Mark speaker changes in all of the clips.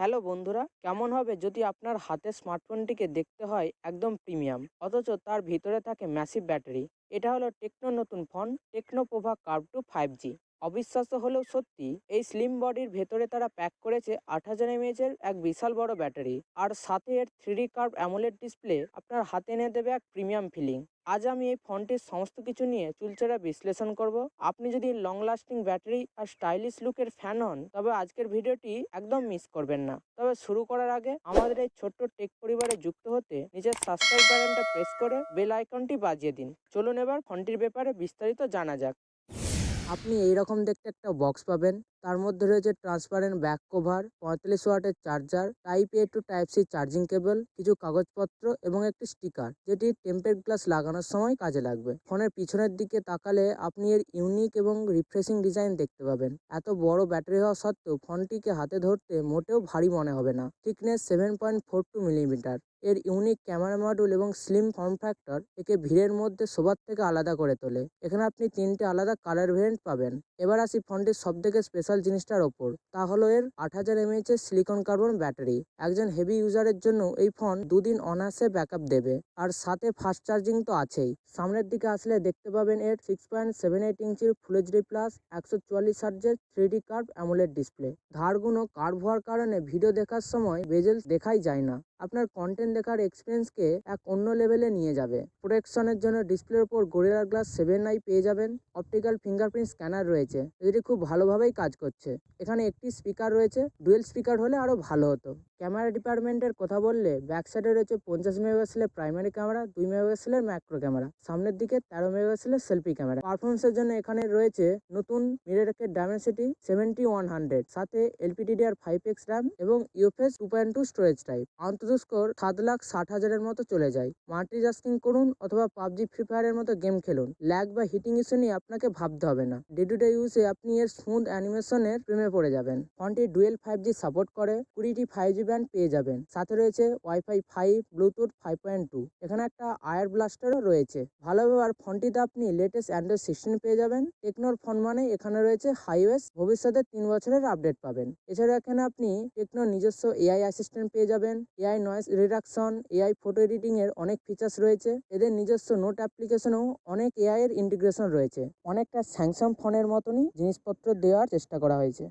Speaker 1: Hello বন্ধুরা, কেমন হবে যদি আপনার হাতে স্মার্টফোনটিকে দেখতে হয় একদম প্রিমিয়াম, অথচ তার ভিতরে থাকে ম্যাসিভ ব্যাটারি। এটা হলো টেকনোর নতুন phone, techno Pova curve 2 5G। অবিশ্বাস্য হলেও সত্যি, এই স্লিম বডির ভেতরে তারা প্যাক করেছে 8000 mAh এর এক বিশাল বড় ব্যাটারি, আর সাথে এর 3D কার্ভ অ্যামোলেড ডিসপ্লে আপনার হাতে এনে দেবে এক প্রিমিয়াম ফিলিং। আজ আমি এই ফোনটির সমস্ত কিছু নিয়ে চুলচেরা বিশ্লেষণ করব। আপনি যদি লং লাস্টিং ব্যাটারি আর স্টাইলিশ লুকের ফ্যান হন, তবে আজকের ভিডিওটি একদম মিস করবেন না। তবে শুরু করার আগে আমাদের এই ছোট্ট টেক পরিবারে যুক্ত হতে নিজের সাবস্ক্রাইব বাটনটা প্রেস করে বেল আইকনটি বাজিয়ে দিন। চলুন এবার ফোনটির ব্যাপারে বিস্তারিত জানা যাক। আপনি এই রকম দেখতে একটা বক্স পাবেন। তার মধ্যে রয়েছে ট্রান্সপারেন্ট ব্যাক কভার, 45 ওয়াটের charger, type A to type C charging cable, কিছু কাগজপত্র এবং একটি স্টিকার, যেটি টেম্পারড গ্লাস লাগানোর সময় কাজে লাগবে। ফোনের পিছনের দিকে তাকালে আপনি এর ইউনিক এবং রিফ্রেশিং ডিজাইন দেখতে পাবেন। এত বড় ব্যাটারি হওয়া সত্ত্বেও ফোনটিকে হাতে ধরতে মোটেও ভারী মনে হবে না। Thickness 7.42 millimetre. এর ইউনিক ক্যামেরা মডিউল এবং স্লিম ফর্ম ফ্যাক্টর একে ভিড়ের মধ্যে সবার থেকে আলাদা করে তোলে। এখানে আপনি 3টে আলাদা কালার ভেরিয়েন্ট পাবেন। এবার আসি ফোনটির সবথেকে স্পেশাল জিনিসটার ওপর, তা হলো এর 8000 mAh এর সিলিকন কার্বন ব্যাটারি। একজন হেভি ইউজারের জন্য এই ফোন দুদিন অনায়াসে ব্যাকআপ দেবে, আর সাথে ফাস্ট চার্জিং তো আছেই। সামনের দিকে আসলে দেখতে পাবেন এর 6.78 ইঞ্চির ফুল এইচডি প্লাস 144 হার্টজের 3D কার্ভ অ্যামোলেড ডিসপ্লে। ধারগুলো কার্ভ হওয়ার কারণে ভিডিও দেখার সময় বেজেলস দেখাই যায় না। আপনার কন্টেন্ট দেখার এক্সপিরিয়েন্সকে এক অন্য লেভেলে নিয়ে যাবে। প্রোটেকশনের জন্য ডিসপ্লের উপর গরিলা গ্লাস 7i পেয়ে যাবেন। অপটিক্যাল ফিঙ্গারপ্রিন্ট স্ক্যানার রয়েছে, যেটি খুব ভালোভাবেই কাজ করছে। এখানে একটি স্পিকার রয়েছে, ডুয়েল স্পিকার হলে আরও ভালো হতো। ক্যামেরা ডিপার্টমেন্টের কথা বললে ব্যাক সাইডে রয়েছে 50 মেগাপিক্সেলের প্রাইমারি ক্যামেরা, 2 মেগাপিক্সেলের ম্যাক্রো ক্যামেরা, সামনের দিকে 13 মেগাপিক্সেলের সেলফি ক্যামেরা। পারফরমেন্সের জন্য এখানে রয়েছে নতুন মিররের ডায়মেনসিটি 7100, সাথে LPDDR5X র্যাম এবং ইউএফএস 2.2 স্টোরেজ টাইপ। স্কোর 7,60,000-এর মতো চলে যায়। মাল্টিটাস্কিং করুন অথবা পাবজি, ফ্রি ফায়ারের মতো গেম খেলুন। ল্যাগ বা হিটিং ইস্যু নিয়ে আপনাকে ভাবতে হবে না। ডে টু ডে ইউজে আপনি এর স্মুথ অ্যানিমেশনের প্রেমে পড়ে যাবেন। ফোনটি ডুয়েল 5G সাপোর্ট করে, 20টি 5G ব্যান্ড পেয়ে যাবেন। সাথে রয়েছে ওয়াইফাই 5, ব্লুটুথ 5.2। এখানে একটা আয়ার ব্লাস্টারও রয়েছে। ভালোভাবে আর ফোনটিতে আপনি লেটেস্ট অ্যান্ড্রয়েড 16 পেয়ে যাবেন। টেকনোর ফোন মানে এখানে রয়েছে হাইওয়েস, ভবিষ্যতে 3 বছরের আপডেট পাবেন। এছাড়া এখানে আপনি টেকনোর নিজস্ব এআই অ্যাসিস্ট্যান্ট পেয়ে যাবেন। AI noise reduction, AI photo editing এর অনেক ফিচার্স রয়েছে। এদের নিজস্ব নোট অ্যাপ্লিকেশনেও অনেক এআই এর ইন্টিগ্রেশন রয়েছে। অনেকটা স্যামসাং ফোনের মতনই জিনিসপত্র দেওয়ার চেষ্টা করা হয়েছে।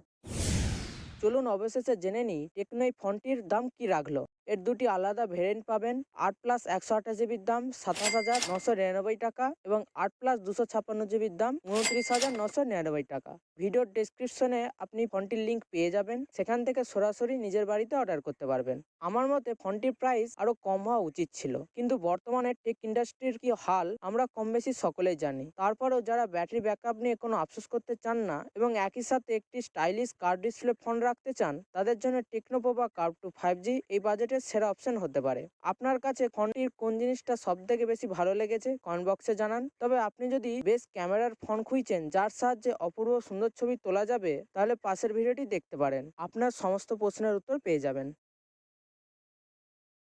Speaker 1: চলুন অবশেষে জেনে নিই টেকনো এই ফোনটির দাম কি রাখলো। এর দুটি আলাদা ভেরিয়েন্ট পাবেন। 8+128 জিবির দাম 27,999 টাকা এবং 8+256 জিবির দাম 29,999 টাকা। ভিডিওর ডেসক্রিপশনে আপনি ফোনটির লিঙ্ক পেয়ে যাবেন, সেখান থেকে সরাসরি নিজের বাড়িতে অর্ডার করতে পারবেন। আমার মতে ফোনটির প্রাইস আরও কম হওয়া উচিত ছিল, কিন্তু বর্তমানে টেক ইন্ডাস্ট্রির কি হাল আমরা কম বেশি সকলেই জানি। তারপরেও যারা ব্যাটারি ব্যাকআপ নিয়ে কোনো আফসোস করতে চান না এবং একই সাথে একটি স্টাইলিশ কার্ভ ডিসপ্লে ফোন রাখতে চান, তাদের জন্য টেকনো পোভা কার্ভ 2 5G এই বাজেটের সেরা অপশন হতে পারে। আপনার কাছে ফোনটির কোন জিনিসটা সব থেকে বেশি ভালো লেগেছে কমেন্ট বক্সে জানান। তবে আপনি যদি বেশ ক্যামেরার ফোন খুঁজছেন যার সাহায্যে অপূর্ব সুন্দর ছবি তোলা যাবে, তাহলে পাশের ভিডিওটি দেখতে পারেন। আপনার সমস্ত প্রশ্নের উত্তর পেয়ে যাবেন।